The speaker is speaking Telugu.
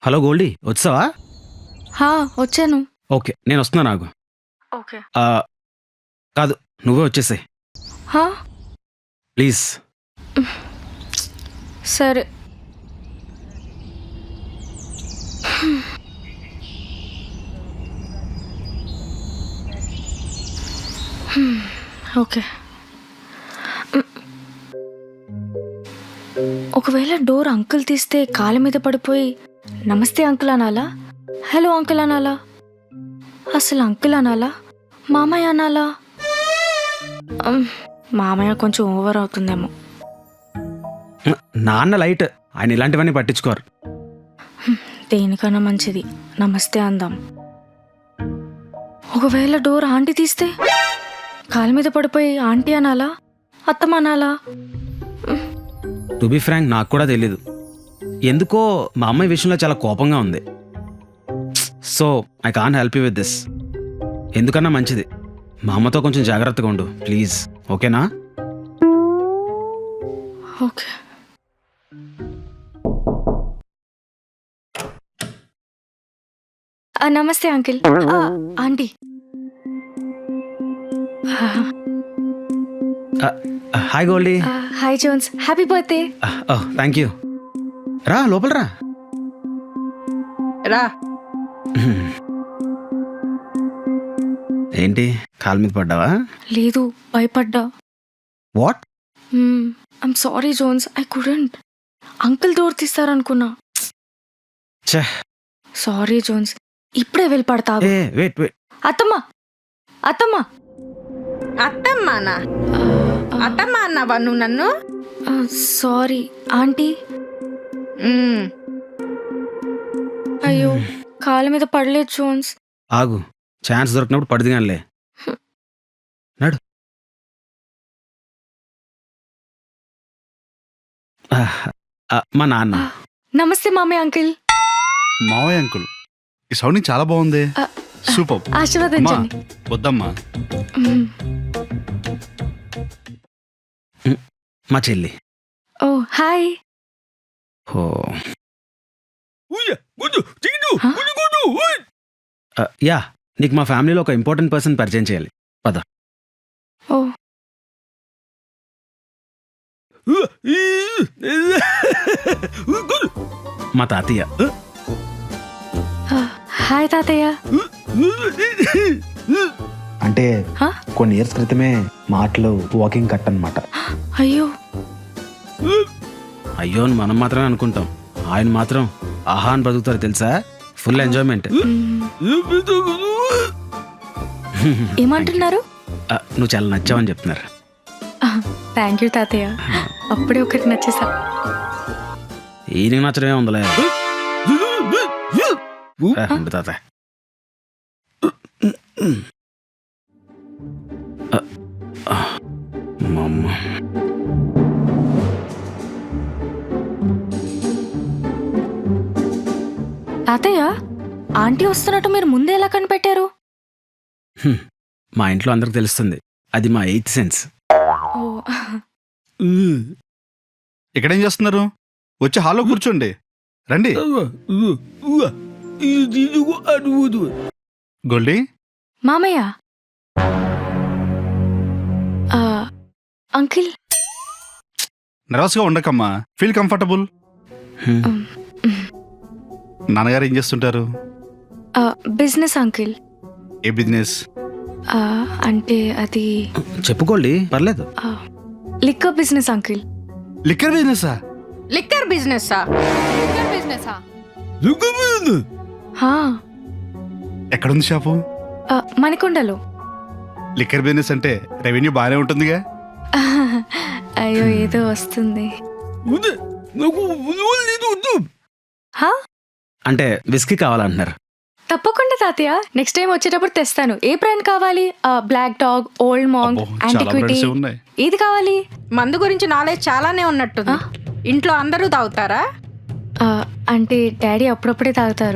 హలో గోల్డీ, వచ్చావా? హా, వచ్చాను. ఓకే, నేను వస్తున్నా. నాకు ఓకే. కాదు, నువ్వే వచ్చేసాయి హా, ప్లీజ్. సరే. ఓకే. ఒకవేళ డోర్ అంకుల్ తీస్తే కాళ్ళ మీద పడిపోయి నమస్తే అంకుల్ అనాలా, హలో అంకుల్ అనాలా, అసలు అంకుల్ అనాలా, మామయ్య అనాలా? మామయ్య కొంచెం ఓవర్ అవుతుందేమో. నాన్న లైట్, ఆయన ఇలాంటివన్నీ పట్టించుకోరు. దేనికన్నా మంచిది నమస్తే అందాం. ఒకవేళ డోర్ ఆంటీ తీస్తే కాళ్ళ మీద పడిపోయి ఆంటీ అనాలా, అత్తమ్మ అనాలా? టు బి ఫ్రాంక్, నాకు కూడా తెలీదు. ఎందుకో మా అమ్మాయి విషయంలో చాలా కోపంగా ఉంది. So I can't help you with this. ఎందుకన్నా మంచిది మా అమ్మతో కొంచెం జాగ్రత్తగా ఉండు ప్లీజ్, ఓకేనా? ఓకే. నమస్తే uncle. Aunty. Hi Goldie. Hi Jones, happy birthday. Thank you. రా లోపల రా. రా. ఏంటి కాలు మీద పడ్డావా? లేదు, భయపడ్డా. What? I'm sorry Jones, I couldn't. Uncle door తీస్తారనుకున్నా. ఛే. సారీ జోన్స్, ఇప్పుడే వెళ్ళి పడతావు. వెయిట్. అత్తమ్మ, అత్తమ్మ. అత్తమ్మానా? అత్తమ్మ అన్నావా నువ్వు నన్ను? Sorry aunty. మ్మ్. అయ్యో, కాళ్ళ మీద పడలేదు జోన్స్. ఆగు, ఛాన్స్ దొరికినప్పుడు పడిదిగానిలే. నడు. మా నాన్న. నమస్తే మామయ్య అంకుల్. మావయ్య అంకుల్, ఈ సౌండింగ్ చాలా బాగుంది. సూపర్. ఆశీర్వదించండి. వద్దమ్మా. మా చెల్లి. ఓ హాయ్. ఓ యా, నీకు మా ఫ్యామిలీలో ఒక ఇంపార్టెంట్ పర్సన్ పరిచయం చేయాలి. పద. ఓ మా తాతయ్య. హాయ్ తాతయ్య. అంటే హ? కొన్ని ఇయర్స్ క్రితమే మాటలు వాకింగ్ కట్ అన్నమాట. అయ్యో, అయ్యో అని మనం మాత్రమే అనుకుంటాం, ఆయన మాత్రం ఆహా అని బతుకుతారు తెలుసా. Full enjoyment. ఏమంటున్నారు? నువ్వు చాలా నచ్చావని చెప్తున్నారు. థ్యాంక్ యూ తాతయ్య, అప్పుడే ఒకరికి నచ్చేసా. ఈయనకి నచ్చడమే ఉందలే. ఉండు తాత. మా అమ్మ. తాతయ్య, ఆంటీ వస్తున్నట్టు మీరు ముందే ఎలా కనిపెట్టారు? మా ఇంట్లో అందరికి తెలుస్తుంది, అది మా 8th సెన్స్. ఓ ఇక్కడేం చేస్తున్నారు? వచ్చి హాల్లో కూర్చోండి. రండి. గోల్డీ, మామయ్య. అంకిల్. నర్వస్గా ఉండకమ్మా, ఫీల్ కంఫర్టబుల్. నాన్నగారు ఏం చేస్తుంటారు? Business uncle. ఏ బిజినెస్? అంటే అది చెప్పుకోండి, పర్లేదు. Liquor business uncle. లిక్కర్ బిజినెసా? లిక్కర్ బిజినెస్సా? హా, ఎక్కడుంది షాపు? మణికొండలో. లిక్కర్ బిజినెస్ అంటే రెవెన్యూ బాగానే ఉంటుందిగా. అయ్యో, ఏదో వస్తుంది. హా, అంటే విస్కీ కావాలంటున్నారు. తప్పకుండా తాతయ్య, నెక్స్ట్ టైం వచ్చేటప్పుడు తెస్తాను. ఏ బ్రాండ్ కావాలి? బ్లాక్ డాగ్, ఓల్డ్ మాంక్, అబ్బో, చాలా యాంటిక్విటీ, బ్రాండ్స్ ఉన్నాయి. ఏది కావాలి? మందు గురించి నాలెడ్జ్ చాలానే ఉన్నట్టుంది. ఇంట్లో అందరూ తాగుతారా? అంటే డాడీ అప్పుడప్పుడే తాగుతారు.